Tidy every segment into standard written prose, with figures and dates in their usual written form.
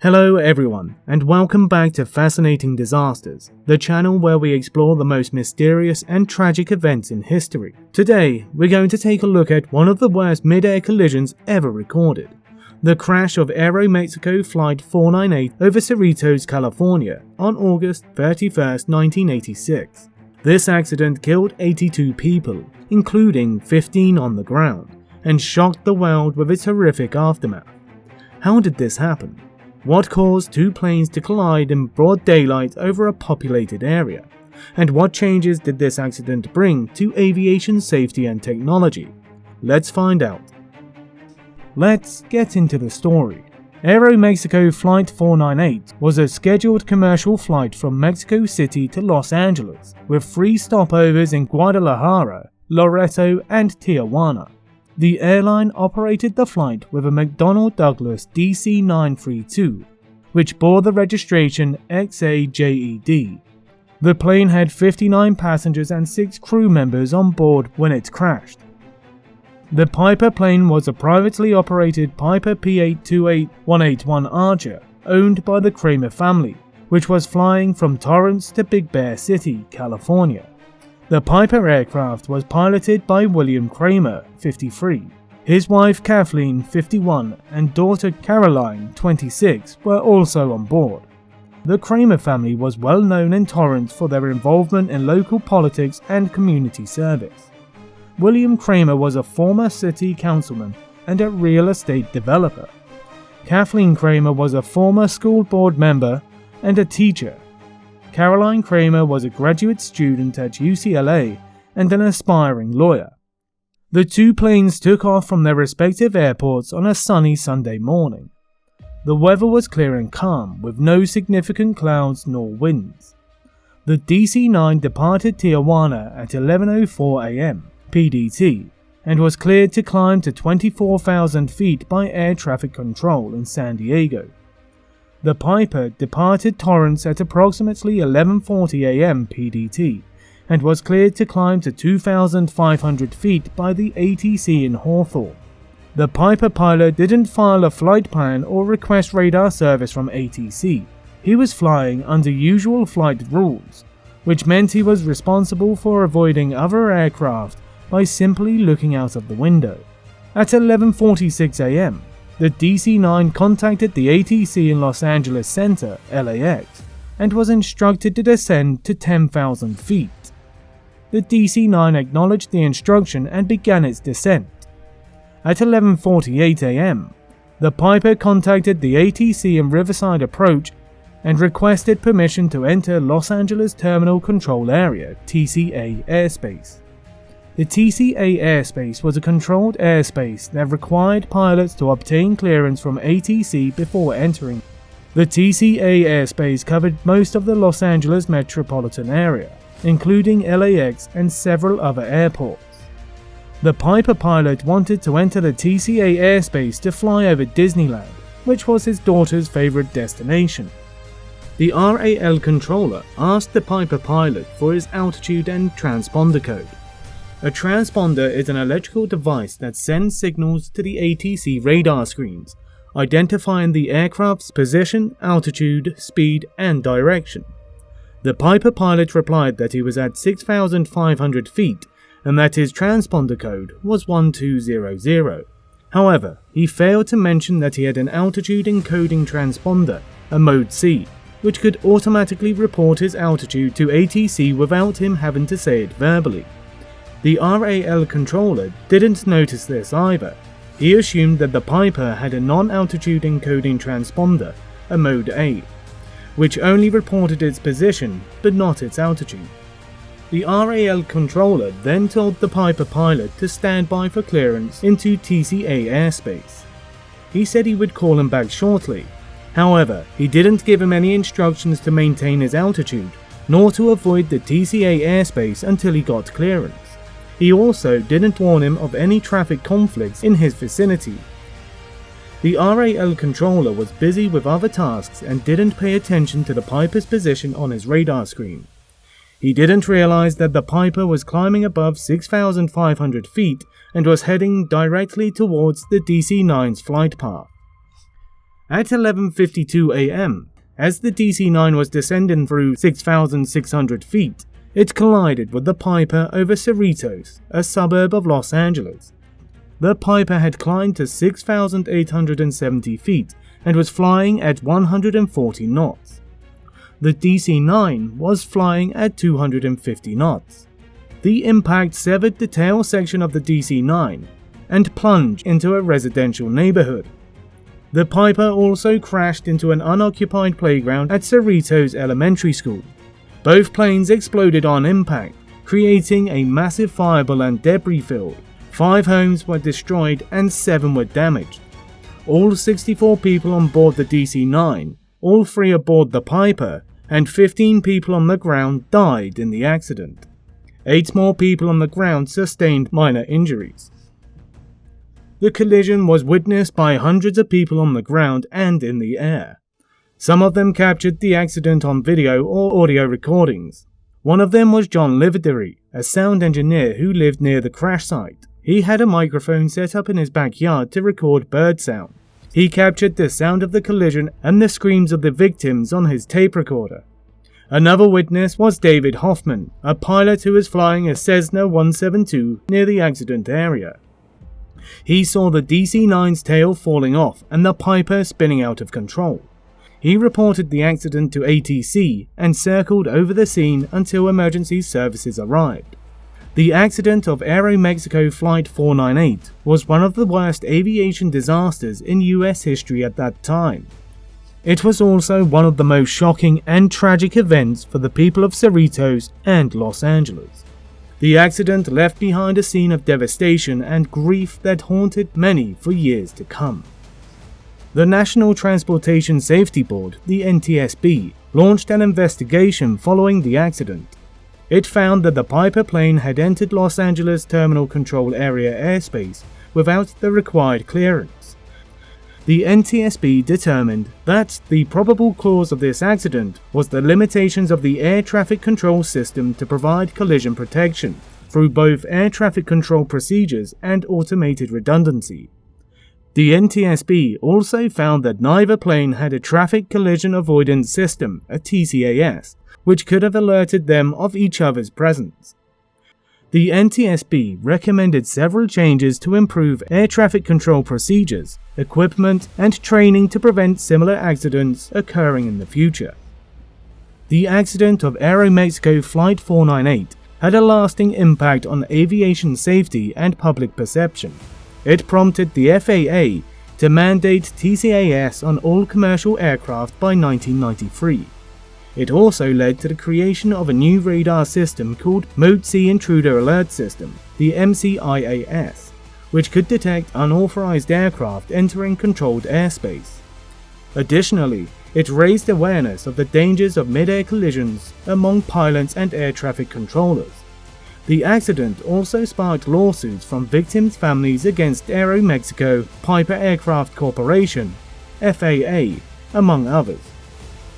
Hello everyone, and welcome back to Fascinating Disasters, the channel where we explore the most mysterious and tragic events in history. Today, we're going to take a look at one of the worst mid-air collisions ever recorded. The crash of Aeromexico Flight 498 over Cerritos, California on August 31, 1986. This accident killed 82 people, including 15 on the ground, and shocked the world with its horrific aftermath. How did this happen? What caused two planes to collide in broad daylight over a populated area? And what changes did this accident bring to aviation safety and technology? Let's find out. Let's get into the story. Aeromexico Flight 498 was a scheduled commercial flight from Mexico City to Los Angeles, with 3 stopovers in Guadalajara, Loreto, and Tijuana. The airline operated the flight with a McDonnell Douglas DC-932, which bore the registration XAJED. The plane had 59 passengers and 6 crew members on board when it crashed. The Piper plane was a privately operated Piper P-828-181 Archer, owned by the Kramer family, which was flying from Torrance to Big Bear City, California. The Piper aircraft was piloted by William Kramer, 53. His wife Kathleen, 51, and daughter Caroline, 26, were also on board. The Kramer family was well known in Torrance for their involvement in local politics and community service. William Kramer was a former city councilman and a real estate developer. Kathleen Kramer was a former school board member and a teacher. Caroline Kramer was a graduate student at UCLA and an aspiring lawyer. The two planes took off from their respective airports on a sunny Sunday morning. The weather was clear and calm, with no significant clouds nor winds. The DC-9 departed Tijuana at 11:04 a.m. PDT and was cleared to climb to 24,000 feet by air traffic control in San Diego. The Piper departed Torrance at approximately 11:40 a.m. PDT and was cleared to climb to 2,500 feet by the ATC in Hawthorne. The Piper pilot didn't file a flight plan or request radar service from ATC. He was flying under usual flight rules, which meant he was responsible for avoiding other aircraft by simply looking out of the window. At 11:46 a.m., the DC-9 contacted the ATC in Los Angeles Center, LAX, and was instructed to descend to 10,000 feet. The DC-9 acknowledged the instruction and began its descent. At 11:48 a.m., the Piper contacted the ATC in Riverside Approach and requested permission to enter Los Angeles Terminal Control Area, TCA airspace. The TCA airspace was a controlled airspace that required pilots to obtain clearance from ATC before entering. The TCA airspace covered most of the Los Angeles metropolitan area, including LAX and several other airports. The Piper pilot wanted to enter the TCA airspace to fly over Disneyland, which was his daughter's favorite destination. The RAL controller asked the Piper pilot for his altitude and transponder code. A transponder is an electrical device that sends signals to the ATC radar screens, identifying the aircraft's position, altitude, speed, and direction. The Piper pilot replied that he was at 6,500 feet and that his transponder code was 1200. However, he failed to mention that he had an altitude encoding transponder, a Mode C, which could automatically report his altitude to ATC without him having to say it verbally. The RAL controller didn't notice this either. He assumed that the Piper had a non-altitude encoding transponder, a Mode A, which only reported its position but not its altitude. The RAL controller then told the Piper pilot to stand by for clearance into TCA airspace. He said he would call him back shortly. However, he didn't give him any instructions to maintain his altitude, nor to avoid the TCA airspace until he got clearance. He also didn't warn him of any traffic conflicts in his vicinity. The RAL controller was busy with other tasks and didn't pay attention to the Piper's position on his radar screen. He didn't realize that the Piper was climbing above 6,500 feet and was heading directly towards the DC-9's flight path. At 11:52 a.m., as the DC-9 was descending through 6,600 feet, it collided with the Piper over Cerritos, a suburb of Los Angeles. The Piper had climbed to 6,870 feet and was flying at 140 knots. The DC-9 was flying at 250 knots. The impact severed the tail section of the DC-9 and plunged into a residential neighborhood. The Piper also crashed into an unoccupied playground at Cerritos Elementary School. Both planes exploded on impact, creating a massive fireball and debris field. 5 homes were destroyed and 7 were damaged. All 64 people on board the DC-9, all 3 aboard the Piper, and 15 people on the ground died in the accident. 8 more people on the ground sustained minor injuries. The collision was witnessed by hundreds of people on the ground and in the air. Some of them captured the accident on video or audio recordings. One of them was John Livery, a sound engineer who lived near the crash site. He had a microphone set up in his backyard to record bird sound. He captured the sound of the collision and the screams of the victims on his tape recorder. Another witness was David Hoffman, a pilot who was flying a Cessna 172 near the accident area. He saw the DC-9's tail falling off and the Piper spinning out of control. He reported the accident to ATC and circled over the scene until emergency services arrived. The accident of Aeromexico Flight 498 was one of the worst aviation disasters in US history at that time. It was also one of the most shocking and tragic events for the people of Cerritos and Los Angeles. The accident left behind a scene of devastation and grief that haunted many for years to come. The National Transportation Safety Board, the NTSB, launched an investigation following the accident. It found that the Piper plane had entered Los Angeles Terminal Control Area airspace without the required clearance. The NTSB determined that the probable cause of this accident was the limitations of the air traffic control system to provide collision protection through both air traffic control procedures and automated redundancy. The NTSB also found that neither plane had a traffic collision avoidance system, a TCAS, which could have alerted them of each other's presence. The NTSB recommended several changes to improve air traffic control procedures, equipment, and training to prevent similar accidents occurring in the future. The accident of Aeromexico Flight 498 had a lasting impact on aviation safety and public perception. It prompted the FAA to mandate TCAS on all commercial aircraft by 1993. It also led to the creation of a new radar system called Mode C Intruder Alert System, the MCIAS, which could detect unauthorized aircraft entering controlled airspace. Additionally, it raised awareness of the dangers of mid-air collisions among pilots and air traffic controllers. The accident also sparked lawsuits from victims' families against Aeromexico, Piper Aircraft Corporation, FAA, among others.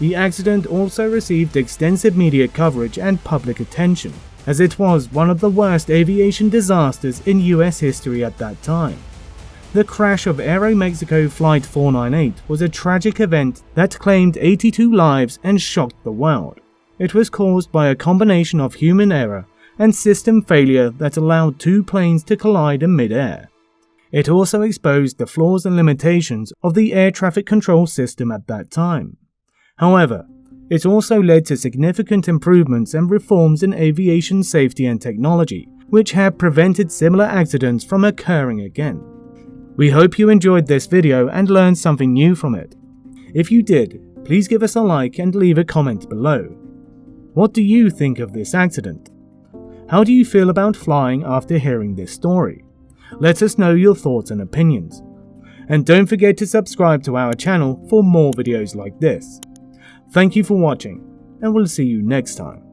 The accident also received extensive media coverage and public attention, as it was one of the worst aviation disasters in US history at that time. The crash of Aeromexico Flight 498 was a tragic event that claimed 82 lives and shocked the world. It was caused by a combination of human error and system failure that allowed 2 planes to collide in mid-air. It also exposed the flaws and limitations of the air traffic control system at that time. However, it also led to significant improvements and reforms in aviation safety and technology, which have prevented similar accidents from occurring again. We hope you enjoyed this video and learned something new from it. If you did, please give us a like and leave a comment below. What do you think of this accident? How do you feel about flying after hearing this story? Let us know your thoughts and opinions. And don't forget to subscribe to our channel for more videos like this. Thank you for watching, and we'll see you next time.